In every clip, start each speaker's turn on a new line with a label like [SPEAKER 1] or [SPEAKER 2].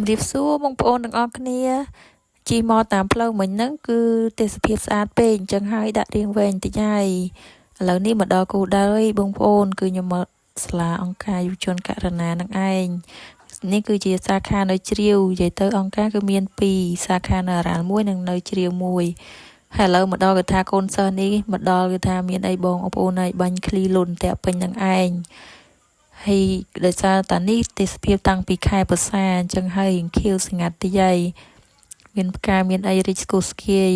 [SPEAKER 1] รีบสู้บงโปนទាំងអស់គ្នាជីមកតាមផ្លូវមិញហ្នឹងគឺទេសភាពស្អាតពេកអញ្ចឹងហើយដាក់រៀងវែងតិចហើយឥឡូវនេះមកដល់គោលដៅហើយបងប្អូនគឺខ្ញុំមកសាលាអង្គការយុវជនករណានឹងឯងនេះគឺជាសាខានៅជ្រាវនិយាយទៅអង្គការគឺមាន2សាខានៅអារ៉ាល់មួយនិងនៅជ្រាវមួយហើយឥឡូវមកដល់គឺថាកូនសិស្សនេះមកដល់គឺថាមានអីបងប្អូនហើយបាញ់ឃ្លីលុនតាក់ពេញនឹងឯងហើយដោយសារតានេះទេសភាពតាំងពីខែប្រសាអញ្ចឹងហើយខៀវស្ងាត់តិចហើយមានផ្កាមានអីរីកស្គុះស្គាយ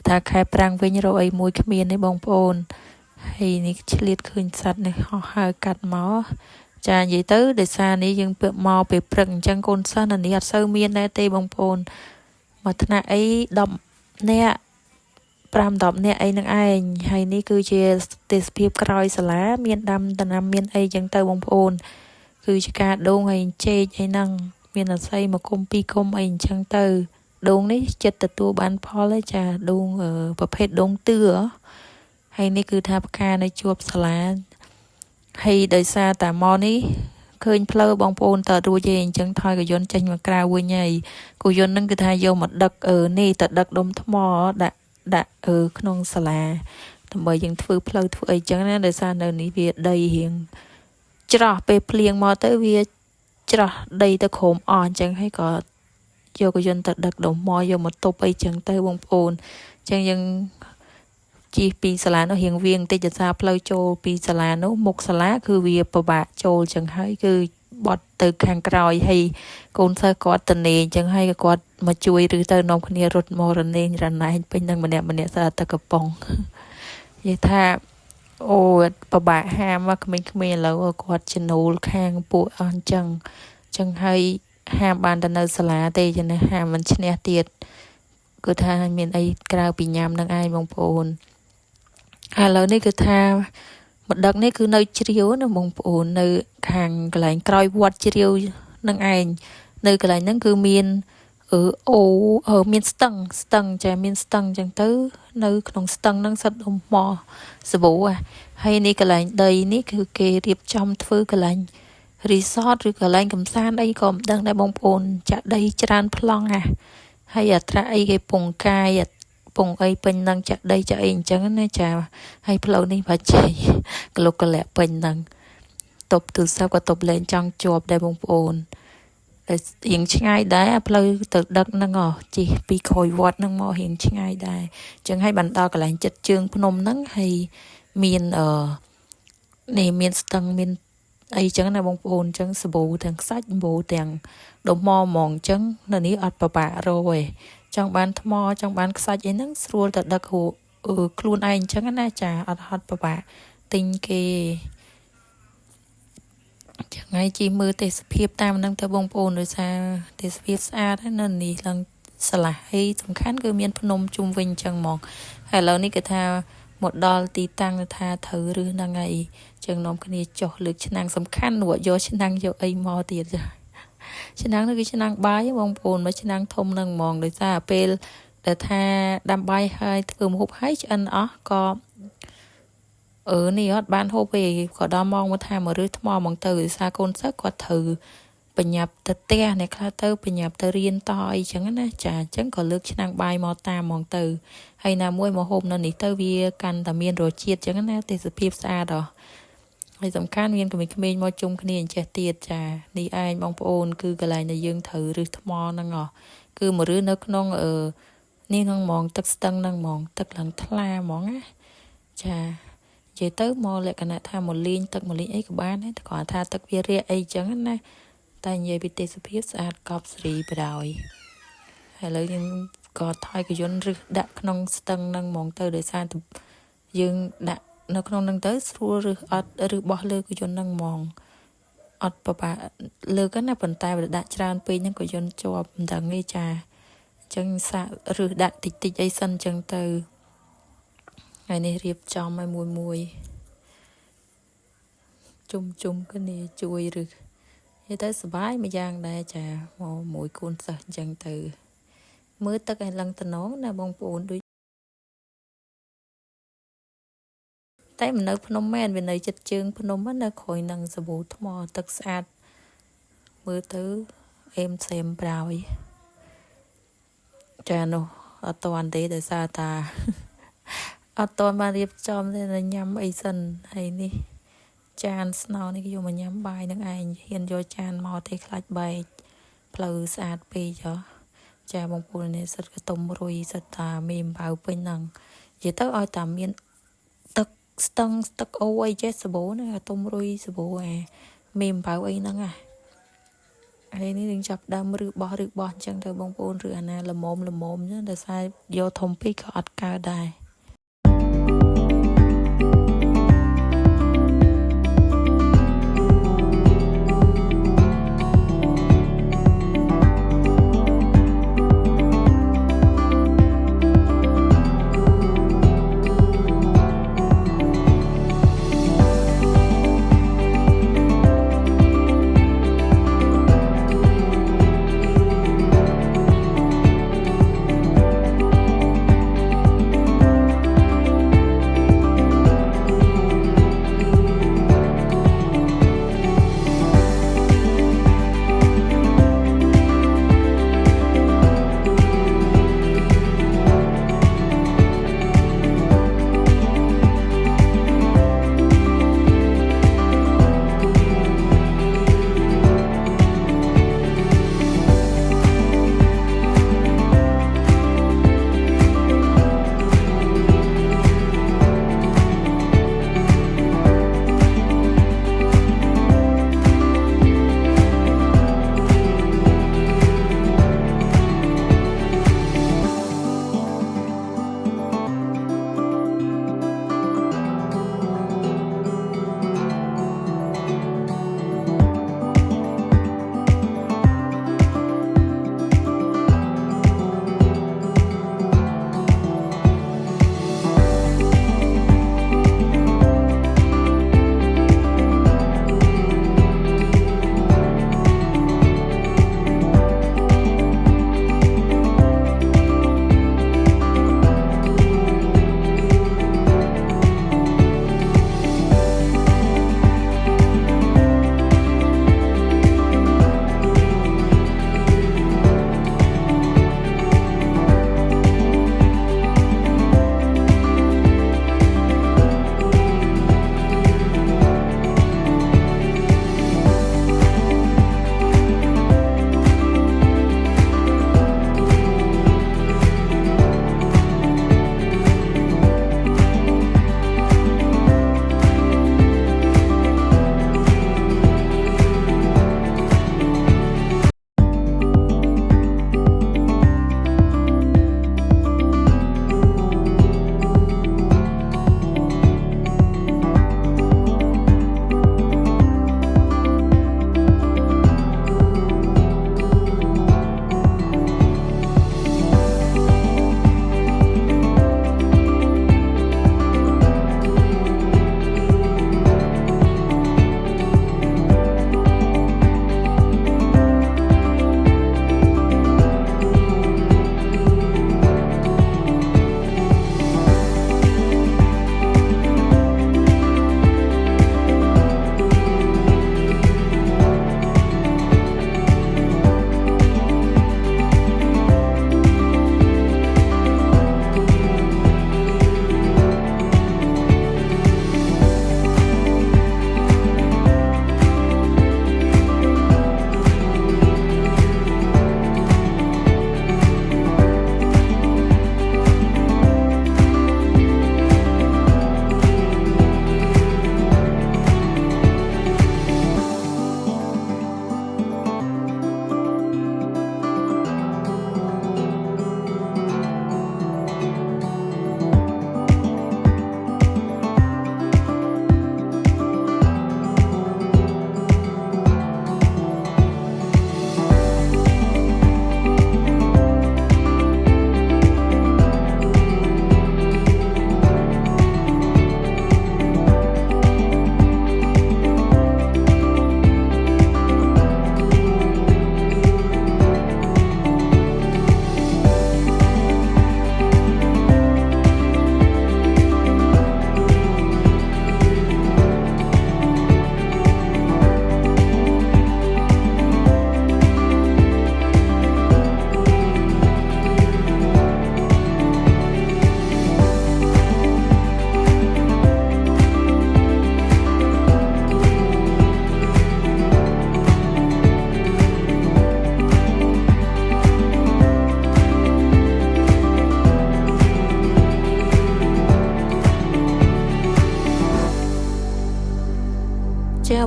[SPEAKER 1] ថាខែប្រាំងវិញរកអីមួយគ្មានទេបងប្អូនហើយនេះឆ្លៀតឃើញសត្វនេះហោះហើរកាត់មកចានិយាយទៅដោយសារនេះយើងពើមកពេលព្រឹកអញ្ចឹងកូនសិស្សនៅនេះអត់សូវមានដែរទេបងប្អូនមកថ្នាក់អី10នាក់5-10នាក់អីនឹងឯងហើយនេះគឺជាទេសភាពក្រោយសាលាមានដាំដំណាំមានអីចឹងទៅបងប្អូនគឺជាការដូងហើយចេកអីហ្នឹងមានអាស័យមកគុំ2គុំអីអញ្ចឹងទៅដូងនេះចិត្តទទួលបានផលឯចាដូងប្រភេទដូងទឿហើយនេះគឺថាផ្កានៅជួបសាលាហើយដោយសារតាមកនេះឃើញផ្លូវបងប្អូនតើរួចទេអញ្ចឹងថយកយន្តចេញមកក្រៅវិញហើយគូយន្តហ្នឹងគឺថាយកមកដឹកនេះទៅដឹកដុំថ្មដាក់ក្នុងសាលាដើម្បីយើងធ្វើផ្លូវធ្វើអីចឹងណាដោយសារនៅនេះវាដីរៀងច្រោះពេលភ្លៀងមកទៅវាច្រោះដីទៅក្រោមអស់អញ្ចឹងហើយក៏យកយន្តទៅដឹកដុំមកយកមកទប់អីចឹងទៅបងប្អូនអញ្ចឹងយើងជិះពីសាលានោះរៀងវាងតិចដោយសារផ្លូវចូលពីសាលានោះមុខសាលាគឺវាពិបាកចូលចឹងហើយគឺបត់ទៅខាងក្រោយហើយកូនសិស្សគាត់តនេអញ្ចឹងហើយក៏គាត់មកជួយឬទៅនាំគ្នារត់មករនេរណែងពេញនឹងម្នាក់សិស្សទៅកំប៉ុងនិយាយថាអូពិបាកហាមមកក្មេងៗឥឡូវគាត់ចំណូលខាងពួកអស់អញ្ចឹងហើយហាមបានទៅនៅសាលាទេចឹងណាហាមមិនឈ្នះទៀតគឺថាមានអីក្រៅពីញ៉ាំនឹងឯងបងប្អូនឥឡូវនេះគឺថាមកដឹកនេះគឺនៅជ្រាវណាបងប្អូននៅខាងកន្លែងក្រោយវត្តជ្រាវនឹងឯងនៅកន្លែងហ្នឹងគឺមានមានស្ទឹងចាមានស្ទឹងចឹងទៅនៅក្នុងស្ទឹងហ្នឹងសិតដុំថ្មសាប៊ូហើយនេះកន្លែងដីនេះគឺគេរៀបចំធ្វើកន្លែងរីសតឬកន្លែងកំសាន្តអីក៏មិនដឹងដែរបងប្អូនចាក់ដីច្រើនប្លង់ហើយអត្រាអីគេពងកាយពងអីពេញនឹងចាក់ដីចាក់អីអញ្ចឹងណាចាហើយផ្លូវនេះបាច់ជ័យកលុកកលាក់ពេញនឹងតបទូរស័ព្ទក៏តបលេងចង់ជាប់ដែរបងប្អូនតែរៀងឆ្ងាយដែរផ្លូវទៅដឹកហ្នឹងជិះពីក្រោយវត្តហ្នឹងមករៀងឆ្ងាយដែរអញ្ចឹងហើយបានដល់កន្លែងចិត្តជើងភ្នំហ្នឹងហើយមាននេះមានស្ទឹងមានអីចឹងណាបងប្អូនអញ្ចឹងសាប៊ូទាំងខ្សាច់សាប៊ូទាំងដុំហ្មងអញ្ចឹងនៅនេះអត់ប្របាករកទេចង់បានថ្មចង់បានខ្សាច់អីហ្នឹងស្រួលទៅដឹកខ្លួនឯងអញ្ចឹងណាចាអត់ហត់ប្របាកទិញគេចឹងហើយជីមើលទេសភាពតាមហ្នឹងទៅបងប្អូនដោយសារទេសភាពស្អាតហើយនៅនេះឡើងឆ្លាស់ហើយសំខាន់គឺមានភ្នំជុំវិញចឹងហ្មងហើយឥឡូវនេះគឺថាមកដល់ទីតាំងថាត្រូវឬហ្នឹងហើយចឹងនាំគ្នាចុះលើកឆ្នាំងសំខាន់នោះយកឆ្នាំងយកអីមកទៀតចាឆ្នាំងនេះគឺឆ្នាំងបាយបងប្អូនមកឆ្នាំងធំហ្នឹងហ្មងដោយសារពេលដែលថាដាំបាយហើយធ្វើម្ហូបហើយឆ្អិនអស់ក៏នេះអត់បានហូបទេក៏ដល់ម៉ោងមកថាមករើសថ្មហ្មងទៅដោយសារកូនសិស្សគាត់ត្រូវបញ្ញាប់ទៅផ្ទះអ្នកខ្លះទៅបញ្ញាប់ទៅរៀនតអីចឹងណាចាអញ្ចឹងក៏លើកឆ្នាំងបាយមកតាមហ្មងទៅហើយណាមួយមកហូបនៅនេះទៅវាកាន់តែមានរសជាតិចឹងណាទេសភាពស្អាតហើយសំខាន់មានក្មេងៗមកជុំគ្នាអញ្ចេះទៀតចានេះឯងបងប្អូនគឺកន្លែងដែលយើងត្រូវរើសថ្មហ្នឹងគឺមករើសនៅក្នុងនេះហ្នឹងហ្មងទឹកស្ទឹងហ្នឹងហ្មងទឹកឡើងថ្លាហ្មងណាចានិយាយទៅមកលក្ខណៈថាមកលេងទឹកមកលេងអីក៏បានដែរតែគាត់ថាទឹកវារាក់អីចឹងណាតែនិយាយពីទេសភាពស្អាតកប់សេរីបដ ாய் ហើយឥឡូវយើងក៏ថយកយន្តរឹសដាក់ក្នុងស្ទឹងហ្នឹងហ្មងទៅដោយសារយើងដាក់នៅក្នុងហ្នឹងទៅស្រួលរឹសអត់ឬបោះលើកយន្តហ្នឹងហ្មងអត់ប្របាលើកណាប៉ុន្តែបើដាក់ច្រើនពេកហ្នឹងក៏យន្តជាប់មិនដឹងទេចាអញ្ចឹងសាក់រឹសដាក់តិចអីសិនអញ្ចឹងទៅហើយនេះរៀបចំឲ្យមួយជុំគ្នាជួយឬនិយាយទៅសុបាយមួយយ៉ាងដែរចាមកមួយកូនសិស្សអញ្ចឹងទៅមើលទឹកឲ្យឡើងតំណងណាបងប្អូនដូចតែមិននៅភ្នំមែនវានៅចិត្តជើងភ្នំនៅក្រោយនឹងសាប៊ូថ្មទឹកស្អាតមើលទៅ em xem brownie cha nó ở toàn thế để sao ta ở toàn mà điệp chom thế là nhắm ấy sần hay đi chan snow này cái mà nhắm bài năng ai hiện vô chan mò thì khai bài pleu sạt pe cho cha bông pul này rất cái tôm rồi rất ta mềm bao bên năng chỉ tao ai tạm miên tắc stăng tắc ôi chết sờ bố này tôm rồi sờ bố mềm bao ấy năng đây ní đừng chập đam rực bò chẳng thơ bông pul rửa nè là mồm nhá để sai vô thông pi khọt cao đài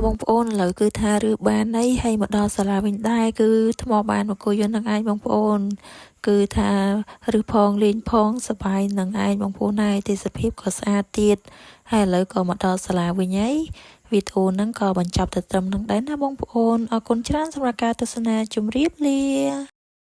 [SPEAKER 1] បងប្អូនឥឡូវគឺថាឬបានអីហើយមកដល់សាលាវិញដែរគឺថ្មបានមកគួយយន្តនឹងឯងបងប្អូនគឺថាឬផងលេងផងសប្បាយនឹងឯងបងប្អូនហើយទេសភាពក៏ស្អាតទៀតហើយឥឡូវក៏មកដល់សាលាវិញហើយវីដេអូហ្នឹងក៏បញ្ចប់ទៅត្រឹមហ្នឹងដែរណាបងប្អូនអរគុណច្រើនសម្រាប់ការទស្សនាជម្រាបលា